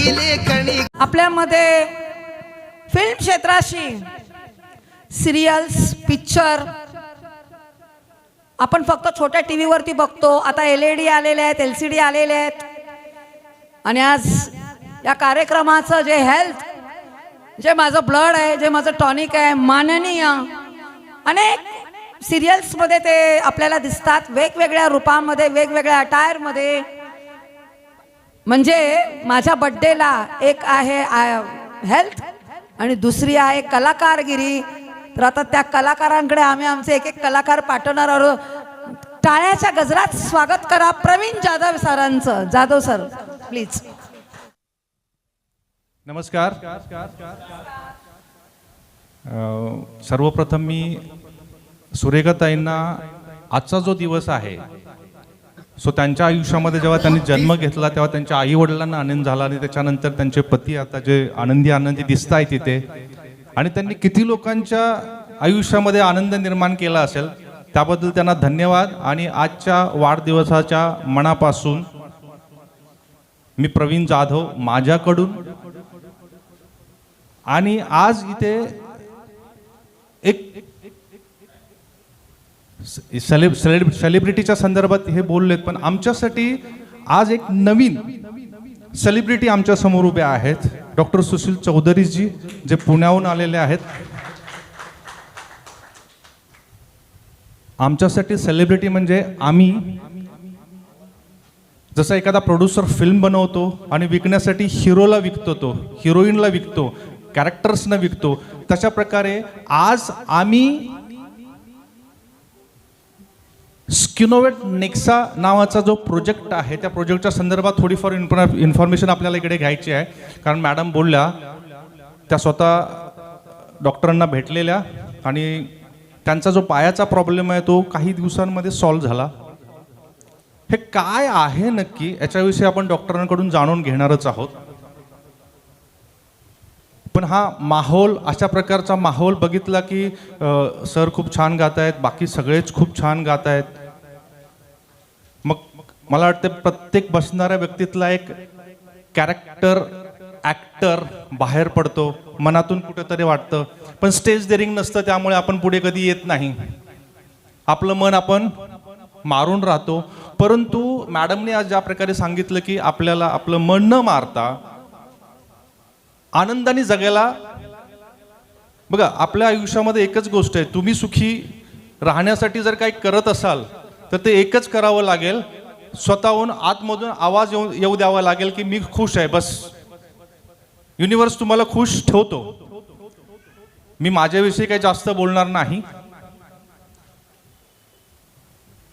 लेखणी आपल्यामध्ये फिल्म क्षेत्राशी सिरियल्स पिक्चर आपण फक्त छोट्या टीव्ही वरती बघतो. आता LED आलेले आहेत, LCD आलेले आहेत. आणि आज या कार्यक्रमाचं जे हेल्थ, जे माझं ब्लड आहे, जे माझं टॉनिक आहे, माननीय अनेक सिरियल्समध्ये ते आपल्याला दिसतात, वेगवेगळ्या रूपांमध्ये, वेगवेगळ्या अटायरमध्ये. म्हणजे माझ्या बड्डेला एक आहे हेल्थ आणि दुसरी आहे कलाकारगिरी. तर आता त्या कलाकारांकडे आम्ही आमचे एक एक कलाकार पाठवणार आहोत. टाळ्याच्या गजरात स्वागत करा प्रवीण जाधव सरांचं. Jadhav sir please. नमस्कार. सर्वप्रथम मी सुरेखाताईंना आजचा जो दिवस आहे सो त्यांच्या आयुष्यामध्ये जेव्हा त्यांनी जन्म घेतला तेव्हा त्यांच्या आई वडिलांना आनंद झाला आणि त्याच्यानंतर त्यांचे पती आता जे आनंदी दिसत आहे तिथे, आणि त्यांनी किती लोकांच्या आयुष्यामध्ये आनंद निर्माण केला असेल त्याबद्दल त्यांना धन्यवाद. आणि आजच्या वाढदिवसाच्या मनापासून मी प्रवीण जाधव माझ्याकडून आणि आज इथे एक सेलिब्रिटीच्या संदर्भात हे बोललेत, पण आमच्यासाठी आज एक नवीन सेलिब्रिटी आमच्या समोर उभे आहेत. डॉक्टर सुशील चौधरीजी जे पुण्याहून आलेले आहेत. आमच्यासाठी सेलिब्रिटी म्हणजे आम्ही जसं एखादा प्रोड्युसर फिल्म बनवतो आणि विकण्यासाठी हिरोला विकतो, तो हिरोईनला विकतो, कॅरेक्टर्सना विकतो, तशा प्रकारे आज आम्ही स्किनोवेट नेक्सा नावाचा जो प्रोजेक्ट आहे त्या प्रोजेक्टच्या संदर्भात थोडीफार इन्फॉर्मेशन आपल्याला इकडे घ्यायची आहे. कारण मॅडम बोलल्या त्या स्वतः डॉक्टरांना भेटलेल्या आणि त्यांचा जो पायाचा प्रॉब्लेम आहे तो काही दिवसांमध्ये सॉल्व्ह झाला. हे काय आहे नक्की याच्याविषयी आपण डॉक्टरांकडून जाणून घेणारच आहोत. पण हा माहोल, अशा प्रकारचा माहोल बघितला की सर खूप छान गात आहेत, बाकी सगळेच खूप छान गात आहेत. मग मला वाटतं प्रत्येक बसणाऱ्या व्यक्तीतला एक कॅरेक्टर ॲक्टर बाहेर पडतो, मनातून कुठेतरी वाटतं, पण स्टेज डेअरिंग नसतं, त्यामुळे आपण पुढे कधी येत नाही. आपलं मन आपण मारून राहतो. परंतु मॅडमने आज ज्या प्रकारे सांगितलं की आपल्याला आपलं मन न मारता आनंदाने जगायला, बघा आपल्या आयुष्यामध्ये एकच गोष्ट आहे, तुम्ही सुखी राहण्यासाठी जर काही करत असाल तर ते एकच करावं लागेल, स्वतःहून आतमधून आवाज येऊ द्यावा लागेल की मी खुश आहे. बस युनिवर्स तुम्हाला खुश ठेवतो. मी माझ्याविषयी काही जास्त बोलणार नाही.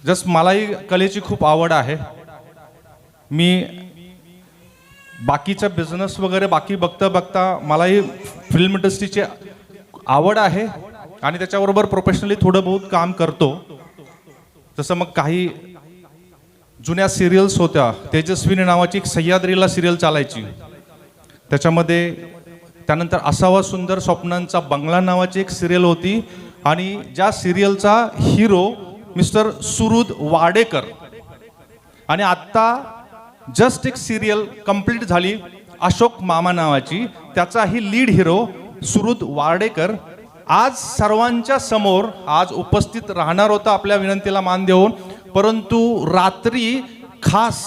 जस्ट मलाही कलेची खूप आवड आहे. मी बाकीचा बिझनेस वगैरे बाकी बघता बघता मलाही फिल्म इंडस्ट्रीची आवड आहे आणि त्याच्याबरोबर प्रोफेशनली थोडं बहुत काम करतो. जसं मग काही जुन्या सिरियल्स होत्या, तेजस्विनी नावाची एक सह्याद्रीला सिरियल चालायची, त्याच्यामध्ये त्यानंतर असावा सुंदर स्वप्नांचा बंगला नावाची एक सिरियल होती आणि ज्या सिरियलचा हिरो मिस्टर सुहृद वाडेकर. आणि आत्ता जस्ट एक सिरियल कंप्लीट झाली अशोक मामा नावाची, त्याचाही लीड हिरो सुहृद वाडेकर आज सर्वांच्या समोर आज उपस्थित राहणार होता आपल्या विनंतीला मान देऊन. परंतु रात्री खास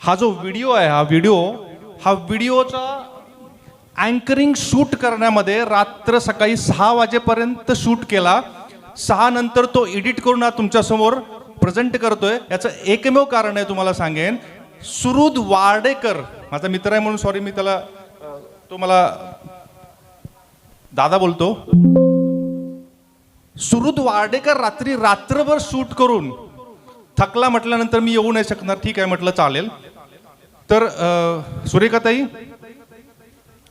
हा जो व्हिडिओ आहे, हा व्हिडिओचा अँकरिंग शूट करण्यामध्ये रात्र सकाळी 6 वाजेपर्यंत शूट केला. 6 नंतर तो एडिट करून आज तुमच्यासमोर प्रेझेंट करतोय. याचं एकमेव कारण आहे, तुम्हाला सांगेन, सुहृद वाडेकर माझा मित्र आहे म्हणून सॉरी मी त्याला, तो मला दादा बोलतो. सुहृद वाडेकर रात्रभर शूट करून थकला, म्हटल्यानंतर मी येऊ नाही शकणार. ठीक आहे म्हटलं चालेल. तर सुरेखाताई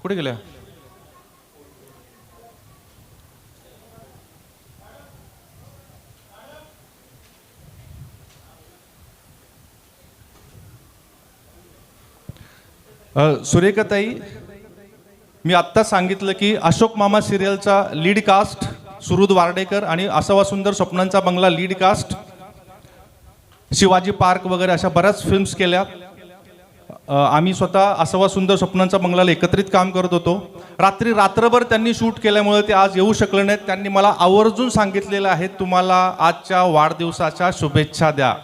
कुठे गेल्या? सुरेखाताई, मी आत्ता सांगितलं की अशोक मामा सिरियलचा लीड कास्ट सुहृद वाडेकर आणि असावा सुंदर स्वप्नांचा बंगला लीड कास्ट, शिवाजी पार्क वगैरे अशा बऱ्याच फिल्म्स केल्या. आम्ही स्वतः आसवा सुंदर स्वप्नांचा बंगलाला एकत्रित काम करत होतो. रात्रभर त्यांनी शूट केल्यामुळे ते आज येऊ शकले नाहीत. त्यांनी मला आवर्जून सांगितलेलं आहे, तुम्हाला आजच्या वाढदिवसाच्या शुभेच्छा द्या.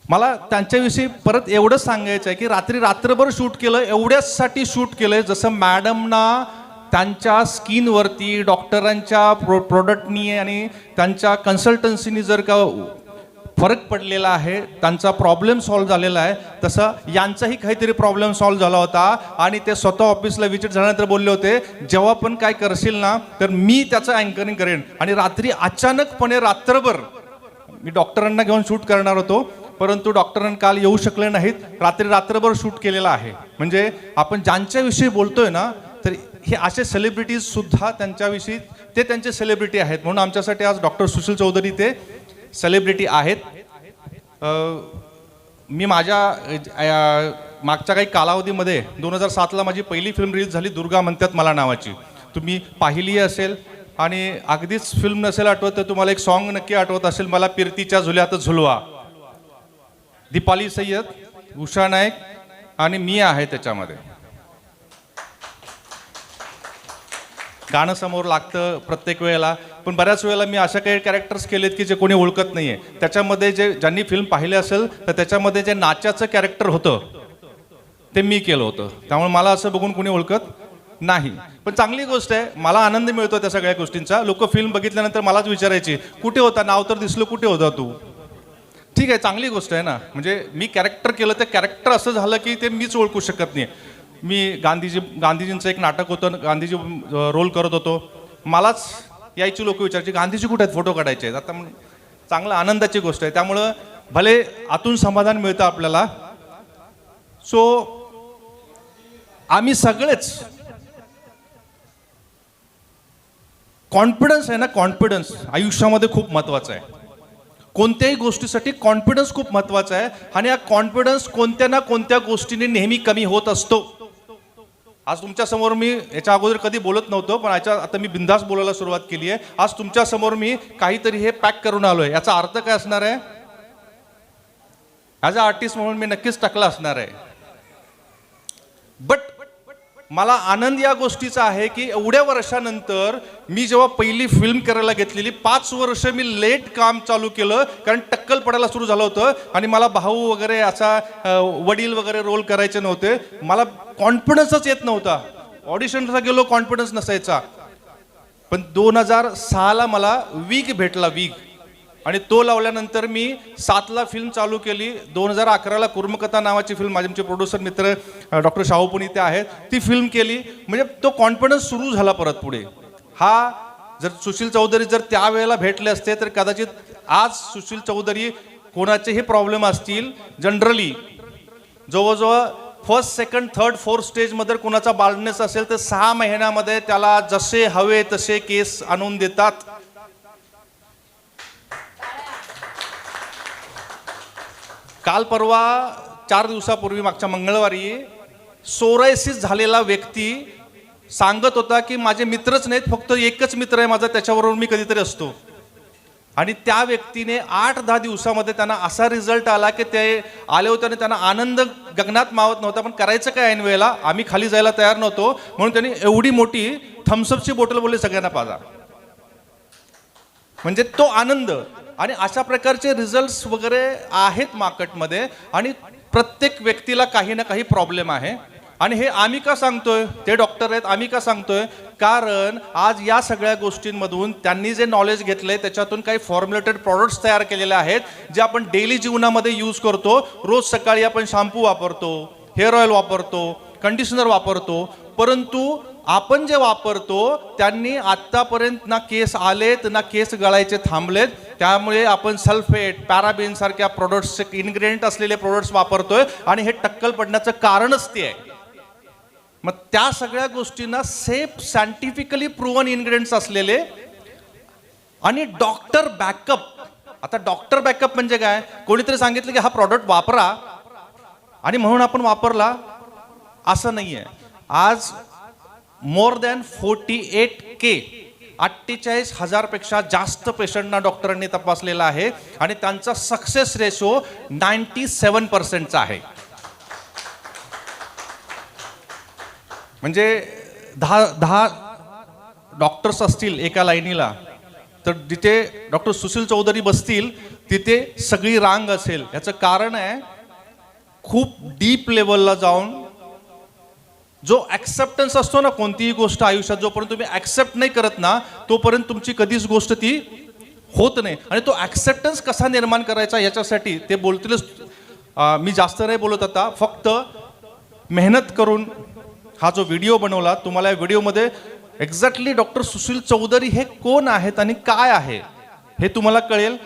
मला त्यांच्याविषयी परत एवढंच सांगायचं आहे की रात्रभर शूट केलं, एवढ्याचसाठी शूट केलंय जसं मॅडमना त्यांच्या स्किनवरती डॉक्टरांच्या प्रोडक्टनी आणि त्यांच्या कन्सल्टन्सीनी जर का फरक पडलेला आहे, त्यांचा प्रॉब्लेम सॉल्व्ह झालेला आहे, तसं यांचाही काहीतरी प्रॉब्लेम सॉल्व्ह झाला होता. आणि ते स्वतः ऑफिसला विजिट झाल्यानंतर बोलले होते, जेव्हा पण काय करशील ना तर मी त्याचं अँकरिंग करेन. आणि रात्री अचानकपणे रात्रभर मी डॉक्टरांना घेऊन शूट करणार होतो, परंतु डॉक्टरांना काल येऊ शकले नाहीत. रात्रभर शूट केलेला आहे. म्हणजे आपण ज्यांच्याविषयी बोलतोय ना, तर हे असे सेलिब्रिटीज सुद्धा त्यांच्याविषयी ते त्यांचे सेलिब्रिटी आहेत. म्हणून आमच्यासाठी आज डॉक्टर सुशील चौधरी ते सेलिब्रिटी आहेत. मी माझ्या मागच्या काही कालावधीमध्ये 2007ला माझी पहिली फिल्म रिलीज झाली, दुर्गा म्हणतात मला नावाची. तुम्ही पाहिली असेल. आणि अगदीच फिल्म नसेल आठवत तर तुम्हाला एक सॉन्ग नक्की आठवत असेल, मला पिरतीच्या झुल्यात झुलवा. दीपाली सय्यद, उषा नाईक आणि मी आहे त्याच्यामध्ये. गाणं समोर लागतं प्रत्येक वेळेला, पण बऱ्याच वेळेला मी अशा काही कॅरेक्टर्स केलेत की जे कोणी ओळखत नाहीये. त्याच्यामध्ये ज्यांनी फिल्म पाहिले असेल तर त्याच्यामध्ये जे नाच्याचं कॅरेक्टर होतं ते मी केलं होतं. त्यामुळे मला असं बघून कोणी ओळखत नाही. पण चांगली गोष्ट आहे, मला आनंद मिळतो त्या सगळ्या गोष्टींचा. लोक फिल्म बघितल्यानंतर मलाच विचारायची, कुठे होता, नाव तर दिसलं, कुठे होता तू. ठीक आहे, चांगली गोष्ट आहे ना. म्हणजे मी कॅरेक्टर केलं, ते कॅरेक्टर असं झालं की ते मीच ओळखू शकत नाही. मी गांधीजींचं एक नाटक होतं, गांधीजी रोल करत होतो. मलाच यायची लोक विचारायची, गांधीजी कुठे आहेत, फोटो काढायचे आहेत. आता चांगलं आनंदाची गोष्ट आहे. त्यामुळं भले आतून समाधान मिळतं आपल्याला. सो आम्ही सगळेच कॉन्फिडन्स आहे ना, कॉन्फिडन्स आयुष्यामध्ये खूप महत्त्वाचा आहे. कोणत्याही गोष्टीसाठी कॉन्फिडन्स खूप महत्त्वाचा आहे. आणि हा कॉन्फिडन्स कोणत्या ना कोणत्या गोष्टीने नेहमी कमी होत असतो. आज तुमच्यासमोर मी याच्या अगोदर कधी बोलत नव्हतो, पण आता मी बिंदास बोलायला सुरुवात केली आहे. आज तुमच्यासमोर मी काहीतरी हे पॅक करून आलोय. याचा अर्थ काय असणार आहे? ॲज अ आर्टिस्ट म्हणून मी नक्कीच टाकला असणार आहे. बट मला आनंद या गोष्टीचा आहे की एवढ्या वर्षानंतर मी जेव्हा पहिली फिल्म करायला घेतलेली, 5 वर्ष मी लेट काम चालू केलं, कारण टक्कल पडायला सुरू झालं होतं. आणि मला भाऊ वगैरे असा वडील वगैरे रोल करायचे नव्हते. मला कॉन्फिडन्सच येत नव्हता. ऑडिशनला गेलो, कॉन्फिडन्स नसायचा. पण 2006ला मला वीग भेटला, वीग. आणि तो लावल्यानंतर मी 7ला फिल्म चालू केली. 2011ला कुर्मकथा नावाची फिल्म, माझे आमचे प्रोड्युसर मित्र डॉक्टर शाहू पण इथे आहेत, ती फिल्म केली. म्हणजे तो कॉन्फिडन्स सुरू झाला परत पुढे. हा जर सुशील चौधरी जर त्यावेळेला भेटले असते तर कदाचित आज सुशील चौधरी कोणाचेही प्रॉब्लेम असतील, जनरली जवळजवळ फर्स्ट, सेकंड, थर्ड, फोर्थ स्टेजमध्ये कोणाचा बालनेस असेल तर 6 महिन्यामध्ये त्याला जसे हवे तसे केस आणून देतात. काल परवा 4 दिवसापूर्वी मागच्या मंगळवारी सोरायसिस झालेला व्यक्ती सांगत होता की माझे मित्रच नाहीत, फक्त एकच मित्र आहे माझा, त्याच्याबरोबर मी कधीतरी असतो. आणि त्या व्यक्तीने 8-10 दिवसामध्ये त्यांना असा रिझल्ट आला की ते आले होते आणि त्यांना आनंद गगनात मावत नव्हता. पण करायचं काय ऐन वेळेला, आम्ही खाली जायला तयार नव्हतो, म्हणून त्यांनी एवढी मोठी थम्सअपची बॉटल बोलले सगळ्यांना पाजा. म्हणजे तो आनंद. आणि अशा प्रकारचे रिझल्ट्स वगैरे आहेत मार्केटमध्ये. आणि प्रत्येक व्यक्तीला काही ना काही प्रॉब्लेम आहे. आणि हे आम्ही का सांगतोय, ते डॉक्टर आहेत, आम्ही का सांगतोय, कारण आज या सगळ्या गोष्टींमधून त्यांनी जे नॉलेज घेतलंय त्याच्यातून काही फॉर्म्युलेटेड प्रॉडक्ट्स तयार केलेले आहेत, जे आपण डेली जीवनामध्ये यूज करतो. रोज सकाळी आपण शॅम्पू वापरतो, हेअर ऑइल वापरतो, कंडिशनर वापरतो. परंतु आपण जे वापरतो त्यांनी आत्तापर्यंत ना केस आलेत ना केस गळायचे थांबलेत. त्यामुळे आपण सल्फेट, पॅराबेन सारख्या प्रोडक्ट्सचे इन्ग्रेडियंट असलेले प्रोडक्ट्स वापरतोय. आणि हे टक्कल पडण्याचं कारणच ते आहे. मग त्या सगळ्या गोष्टींना सेफ, सायंटिफिकली प्रूव्हन इन्ग्रेडियंट्स असलेले आणि डॉक्टर बॅकअप. आता डॉक्टर बॅकअप म्हणजे काय, कोणीतरी सांगितलं की हा प्रॉडक्ट वापरा आणि म्हणून आपण वापरला, असं नाहीये. आज more than 48K 48,000 पेक्षा जास्त पेशंटना डॉक्टरांनी तपासलेला आहे आणि त्यांचा सक्सेस रेशो 97% आहे. म्हणजे 10 डॉक्टर्स असतील एका लाईनीला, तर जिथे डॉक्टर सुशील चौधरी बसतील तिथे सगळी रांग असेल. याचं कारण आहे खूप डीप लेवलला जाऊन जो ॲक्सेप्टन्स असतो ना कोणतीही गोष्ट आयुष्यात, जोपर्यंत तुम्ही ॲक्सेप्ट नाही करत ना तोपर्यंत तुमची कधीच गोष्ट ती होत नाही. आणि तो ॲक्सेप्टन्स कसा निर्माण करायचा याच्यासाठी ते बोलतीलच. मी जास्त नाही बोलत आता, फक्त मेहनत करून हा जो व्हिडिओ बनवला, तुम्हाला या व्हिडिओमध्ये एक्झॅक्टली डॉक्टर सुशील चौधरी हे कोण आहेत आणि काय आहे हे तुम्हाला कळेल.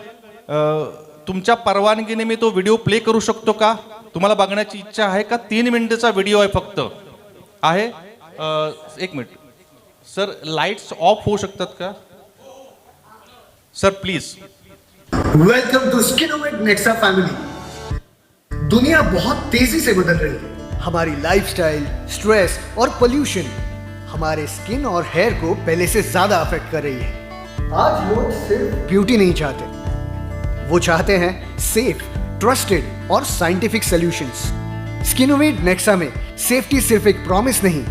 तुमच्या परवानगीने मी तो व्हिडिओ प्ले करू शकतो का? तुम्हाला बघण्याची इच्छा आहे का? 3 मिनिटाचा व्हिडिओ आहे फक्त आहे. 1 मिनिट सर, लाईट्स ऑफ होऊ शकतात का sir please? Welcome to Skinovate Nexa family. दुनिया बहुत तेजी से बदल रही है. हमारी लाइफस्टाइल, स्ट्रेस और पोल्यूशन हमारे स्किन और हेयर को पहले से ज्यादा अफेक्ट कर रही है. आज लोग सिर्फ ब्यूटी नहीं चाहते, वो चाहते हैं सेफ, ट्रस्टेड और साइंटिफिक सॉल्यूशंस. स्किनोवेट नेक्सा में सेफ्टी सिर्फ एक प्रॉमिस नहीं,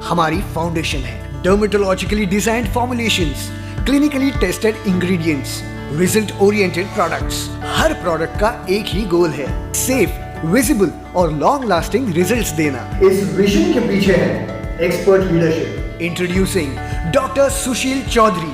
हमारी फाउंडेशन है. Dermatologically designed formulations, clinically tested ingredients, result oriented products. हर प्रोडक्ट का एक ही गोल है, सेफ, विजिबल और लॉन्ग लास्टिंग रिजल्ट्स देना. इस विजन के पीछे है expert leadership. Introducing doctor Sushil Chaudhary,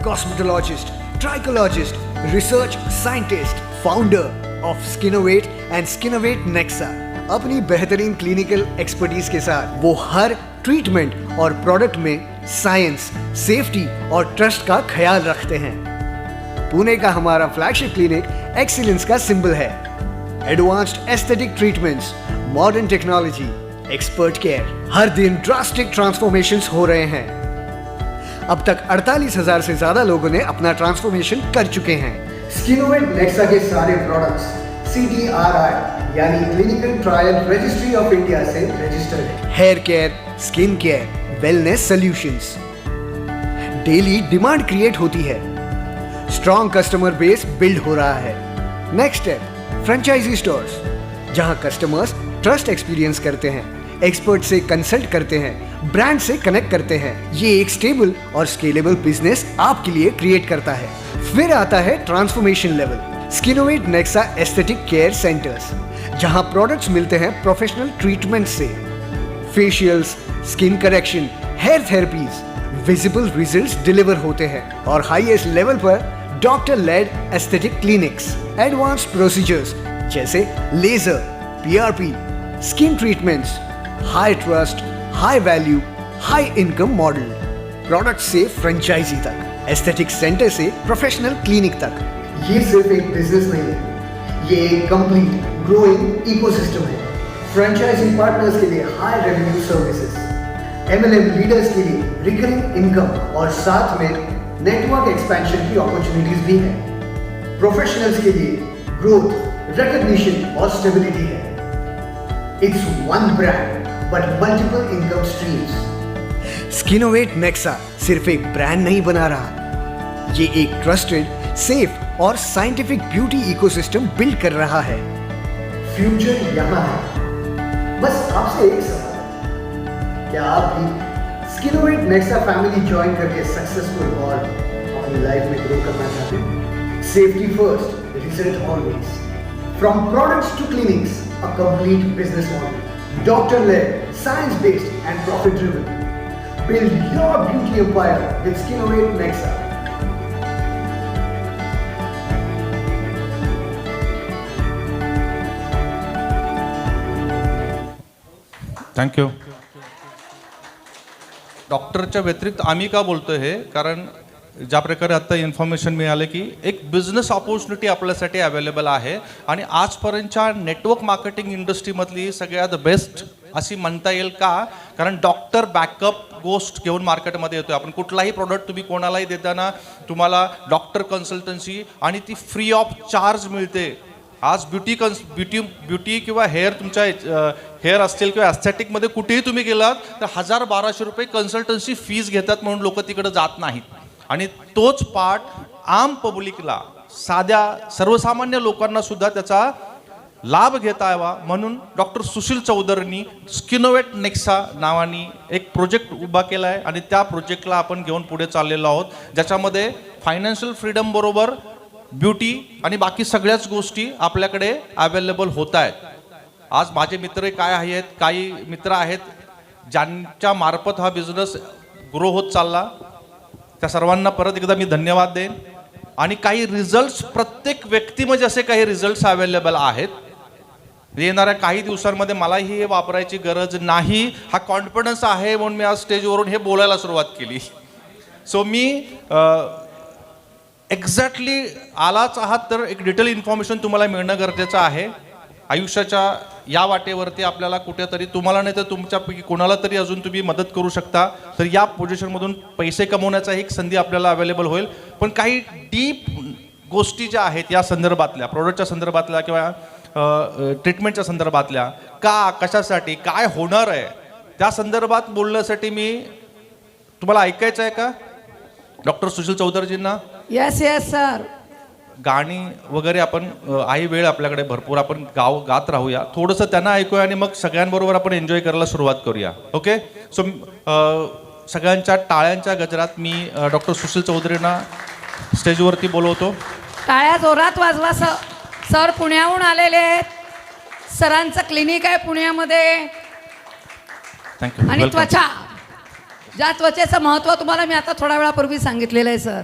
cosmetologist, trichologist, research scientist, founder of Skinovate and Skinovate Nexa. अपनी बेहतरीन क्लिनिकल एक्सपर्टीज के साथ वो हर ट्रीटमेंट और प्रोडक्ट में साइंस, सेफ्टी और ट्रस्ट का ख्याल रखते हैं. पुणे का हमारा फ्लैगशिप क्लिनिक एक्सीलेंस का सिंबल है. Advanced aesthetic treatments, modern technology, expert care. हर दिन ड्रास्टिक ट्रांसफॉर्मेशंस हो रहे हैं. अब तक 48,000 से ज्यादा लोगों ने अपना ट्रांसफॉर्मेशन कर चुके हैं. स्किनोवेट नेक्सा के सारे प्रोडक्ट्स CTRI यानी clinical trial registry of India से रजिस्टर्ड है. Hair care, skin care, wellness solutions. Daily demand create होती है, स्ट्रॉन्ग कस्टमर बेस बिल्ड हो रहा है. नेक्स्ट स्टेप, फ्रेंचाइजी स्टोर्स, जहां कस्टमर्स ट्रस्ट एक्सपीरियंस करते हैं, एक्सपर्ट से कंसल्ट करते हैं, ब्रांड से कनेक्ट करते हैं. ये एक स्टेबल और स्केलेबल बिजनेस आपके लिए क्रिएट करता है. फिर आता है transformation level. Skinovate Nexa aesthetic care centres, जहां प्रोडक्ट्स मिलते हैं प्रोफेशनल ट्रीटमेंट से, facials, skin correction, hair therapies, visible results deliver होते हैं. और हाईएस्ट लेवल पर doctor led aesthetic clinics, advanced procedures जैसे laser, PRP, skin treatments, high trust, high value, high income model. Product से franchise तक, aesthetic centre से professional clinic तक. ये सिर्फ एक बिजनेस नहीं है, ये एक कंप्लीट ग्रोइंग इकोसिस्टम है. फ्रेंचाइजी पार्टनर्स के लिए हाई रेवेन्यू सर्विसेज, MLM लीडर्स के लिए रिकरिंग इनकम और साथ में नेटवर्क एक्सपेंशन की अपॉर्चुनिटीज भी है. प्रोफेशनल्स के लिए ग्रोथ, रिकॉग्निशन और स्टेबिलिटी है. It's one brand but multiple income streams. Skinovate Nexa सिर्फ एक ब्रांड नहीं बना रहा, ये एक ट्रस्टेड, सेफ और साइंटिफिक ब्यूटी इकोसिस्टम बिल्ड कर रहा है. फ्यूचर यहाँ है. बस आपसे एक सवाल है, क्या आप भी स्किनोवेट नेक्सा फैमिली ज्वाइन करके सक्सेसफुल और अपनी लाइफ में ग्रो करना चाहते हैं? Safety first, result always. From products to clinics, a complete business model. Doctor-led, science-based and profit-driven. Build your beauty empire with Skinowate Nexa. Thank you. डॉक्टरच्या व्यतिरिक्त आम्ही का बोलतोय हे, कारण ज्या प्रकारे आता इन्फॉर्मेशन मिळालं की एक बिझनेस ऑपॉर्च्युनिटी आपल्यासाठी अवेलेबल आहे आणि आजपर्यंतच्या नेटवर्क मार्केटिंग इंडस्ट्रीमधली सगळ्यात बेस्ट अशी म्हणता येईल का, कारण डॉक्टर बॅकअप गोष्ट घेऊन मार्केटमध्ये येतोय आपण. कुठलाही प्रोडक्ट तुम्ही कोणालाही देताना तुम्हाला डॉक्टर कन्सल्टन्सी आणि ती फ्री ऑफ चार्ज मिळते. आज ब्युटी किंवा हेअर तुमच्या हेअर असतील किंवा ॲस्थेटिकमध्ये कुठेही तुम्ही गेलात तर 1000-1200 रुपये कन्सल्टन्सी फीज घेतात म्हणून लोक तिकडे जात नाहीत. आणि तोच पार्ट आम पब्लिकला, साध्या सर्वसामान्य लोकांना सुद्धा त्याचा लाभ घेता यावा म्हणून डॉक्टर सुशील चौधरींनी स्किनोवेट नेक्सा नावानी एक प्रोजेक्ट उभा केला आहे. आणि त्या प्रोजेक्टला आपण घेऊन पुढे चाललेलो आहोत, ज्याच्यामध्ये फायनान्शियल फ्रीडम बरोबर ब्युटी आणि बाकी सगळ्याच गोष्टी आपल्याकडे अवेलेबल होत आहेत. आज माझे मित्र काय आहेत, काही मित्र आहेत ज्यांच्या मार्फत हा बिझनेस ग्रो होत चालला. त्या सर्वांना परत एकदा मी धन्यवाद देईन. आणि काही रिझल्ट्स प्रत्येक व्यक्तीमध्ये असे काही रिझल्ट्स अवेलेबल आहेत. येणाऱ्या काही दिवसांमध्ये मलाही हे वापरायची गरज नाही हा कॉन्फिडन्स आहे म्हणून मी आज स्टेजवरून हे बोलायला सुरुवात केली. सो मी एक्झॅक्टली आलाच आहात तर एक डिटेल इन्फॉर्मेशन तुम्हाला मिळणं गरजेचं आहे. आयुष्याच्या या वाटेवरती आपल्याला कुठेतरी तुम्हाला नाही तर तुमच्यापैकी कोणाला तरी अजून तुम्ही मदत करू शकता, तर या पोझिशनमधून पैसे कमवण्याचा एक संधी आपल्याला अवेलेबल होईल. पण काही डीप गोष्टी ज्या आहेत या संदर्भातल्या, प्रोडक्टच्या संदर्भातल्या किंवा ट्रीटमेंटच्या संदर्भातल्या, कशासाठी काय होणार आहे त्या संदर्भात बोलण्यासाठी मी तुम्हाला ऐकायचं आहे का डॉक्टर सुशील चौधरीजींना? Yes yes sir. गाणी वगैरे आपण आहे, वेळ आपल्याकडे भरपूर, आपण गात राहूया, थोडंसं त्यांना ऐकूया आणि मग सगळ्यांबरोबर आपण एन्जॉय करायला सुरुवात करूया. ओके. सो सगळ्यांच्या टाळ्यांच्या गजरात मी डॉक्टर सुशील चौधरींना स्टेजवरती बोलवतो. टाळ्या जोरात वाजवा. सर पुण्याहून आलेले आहेत. सरांचं क्लिनिक आहे पुण्यामध्ये. थँक्यू. आणि त्वचा, ज्या त्वचेचं महत्त्व तुम्हाला मी आता थोड्या वेळापूर्वी सांगितलेलं आहे सर.